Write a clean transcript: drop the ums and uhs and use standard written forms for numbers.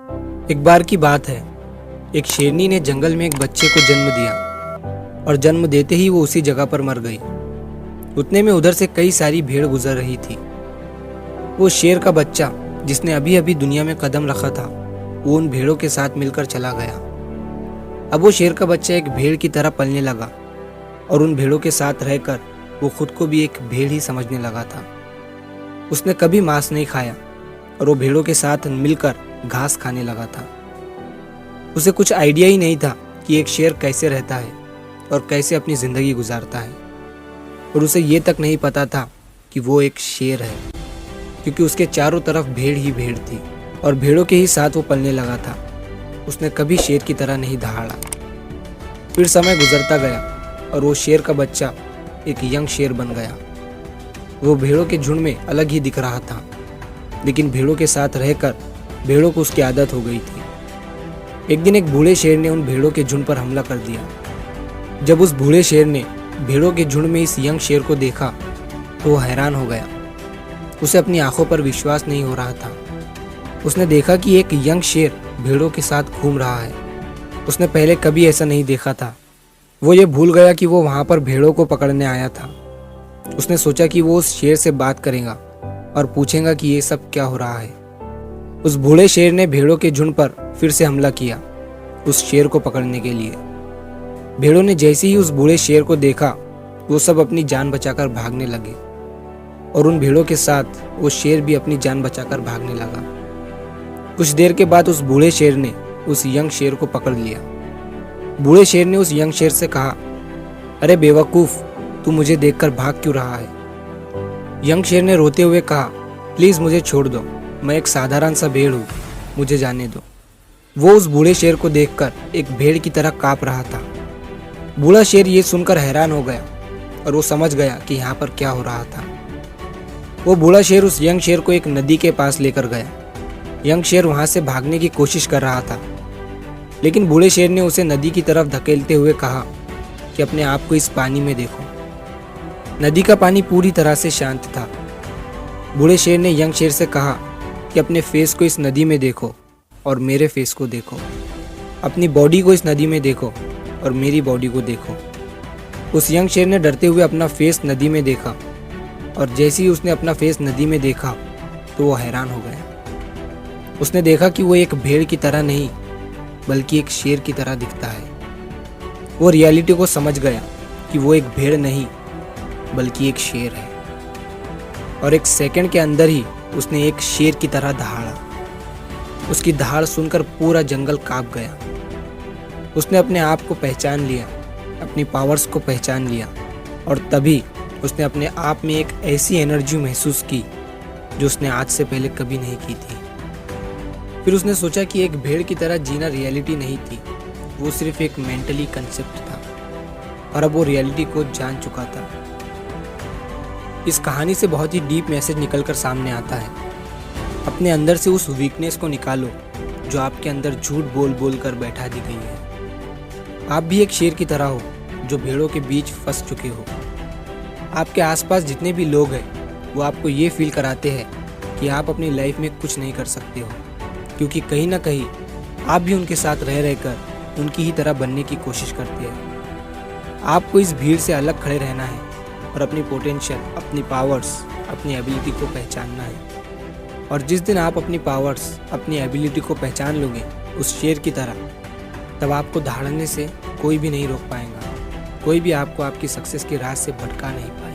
एक बार की बात है, एक शेरनी ने जंगल में एक बच्चे को जन्म दिया और जन्म देते ही वो उसी जगह पर मर गई। उतने में उधर से कई सारी भेड़ गुजर रही थी। वो शेर का बच्चा जिसने अभी अभी दुनिया में कदम रखा था, वो उन भेड़ों के साथ मिलकर चला गया। अब वो शेर का बच्चा एक भेड़ की तरह पलने लगा और उन भेड़ों के साथ रहकर वो खुद को भी एक भेड़ ही समझने लगा था। उसने कभी मांस नहीं खाया और वो भेड़ों के साथ मिलकर घास खाने लगा था। उसे कुछ आइडिया ही नहीं था कि एक शेर कैसे रहता है और कैसे अपनी जिंदगी गुजारता है, और उसे ये तक नहीं पता था कि वो एक शेर है, क्योंकि उसके चारों तरफ भेड़ ही भेड़ थी और भेड़ों के ही साथ वो पलने लगा था। उसने कभी शेर की तरह नहीं दहाड़ा। फिर समय गुजरता गया और वो शेर का बच्चा एक यंग शेर बन गया। वो भेड़ों के झुंड में अलग ही दिख रहा था, लेकिन भेड़ों के साथ रहकर भेड़ों को उसकी आदत हो गई थी। एक दिन एक बूढ़े शेर ने उन भेड़ों के झुंड पर हमला कर दिया। जब उस बूढ़े शेर ने भेड़ों के झुंड में इस यंग शेर को देखा तो वो हैरान हो गया। उसे अपनी आंखों पर विश्वास नहीं हो रहा था। उसने देखा कि एक यंग शेर भेड़ों के साथ घूम रहा है। उसने पहले कभी ऐसा नहीं देखा था। वो ये भूल गया कि वो वहां पर भेड़ों को पकड़ने आया था। उसने सोचा कि वो उस शेर से बात करेगा और पूछेगा कि ये सब क्या हो रहा है। उस बूढ़े शेर ने भेड़ों के झुंड पर फिर से हमला किया उस शेर को पकड़ने के लिए। भेड़ों ने जैसे ही उस बूढ़े शेर को देखा, वो सब अपनी जान बचाकर भागने लगे और उन भेड़ों के साथ वो शेर भी अपनी जान बचाकर भागने लगा। कुछ देर के बाद उस बूढ़े शेर ने उस यंग शेर को पकड़ लिया। बूढ़े शेर ने उस यंग शेर से कहा, अरे बेवकूफ, तू मुझे देखकर भाग क्यों रहा है? यंग शेर ने रोते हुए कहा, प्लीज मुझे छोड़ दो, मैं एक साधारण सा भेड़ हूँ, मुझे जाने दो। वो उस बूढ़े शेर को देखकर एक भेड़ की तरह कांप रहा था। बूढ़ा शेर ये सुनकर हैरान हो गया और वो समझ गया कि यहाँ पर क्या हो रहा था। वो बूढ़ा शेर उस यंग शेर को एक नदी के पास लेकर गया। यंग शेर वहां से भागने की कोशिश कर रहा था, लेकिन बूढ़े शेर ने उसे नदी की तरफ धकेलते हुए कहा कि अपने आप को इस पानी में देखो। नदी का पानी पूरी तरह से शांत था। बूढ़े शेर ने यंग शेर से कहा कि अपने फेस को इस नदी में देखो और मेरे फेस को देखो, अपनी बॉडी को इस नदी में देखो और मेरी बॉडी को देखो। उस यंग शेर ने डरते हुए अपना फेस नदी में देखा और जैसे ही उसने अपना फेस नदी में देखा तो वो हैरान हो गया। उसने देखा कि वो एक भेड़ की तरह नहीं बल्कि एक शेर की तरह दिखता है। वो रियलिटी को समझ गया कि वो एक भेड़ नहीं बल्कि एक शेर है, और एक सेकंड के अंदर ही उसने एक शेर की तरह दहाड़ा। उसकी दहाड़ सुनकर पूरा जंगल कांप गया। उसने अपने आप को पहचान लिया, अपनी पावर्स को पहचान लिया, और तभी उसने अपने आप में एक ऐसी एनर्जी महसूस की जो उसने आज से पहले कभी नहीं की थी। फिर उसने सोचा कि एक भेड़ की तरह जीना रियलिटी नहीं थी, वो सिर्फ एक मेंटली कंसेप्ट था, और अब वो रियलिटी को जान चुका था। इस कहानी से बहुत ही डीप मैसेज निकलकर सामने आता है। अपने अंदर से उस वीकनेस को निकालो जो आपके अंदर झूठ बोल बोल कर बैठा दी गई है। आप भी एक शेर की तरह हो जो भेड़ों के बीच फंस चुके हो। आपके आसपास जितने भी लोग हैं वो आपको ये फील कराते हैं कि आप अपनी लाइफ में कुछ नहीं कर सकते हो, क्योंकि कहीं ना कहीं आप भी उनके साथ रह रहकर उनकी ही तरह बनने की कोशिश करते हैं। आपको इस भीड़ से अलग खड़े रहना है और अपनी पोटेंशियल, अपनी पावर्स, अपनी एबिलिटी को पहचानना है। और जिस दिन आप अपनी पावर्स, अपनी एबिलिटी को पहचान लोगे उस शेर की तरह, तब आपको दहाड़ने से कोई भी नहीं रोक पाएगा। कोई भी आपको आपकी सक्सेस के राह से भटका नहीं पाएगा।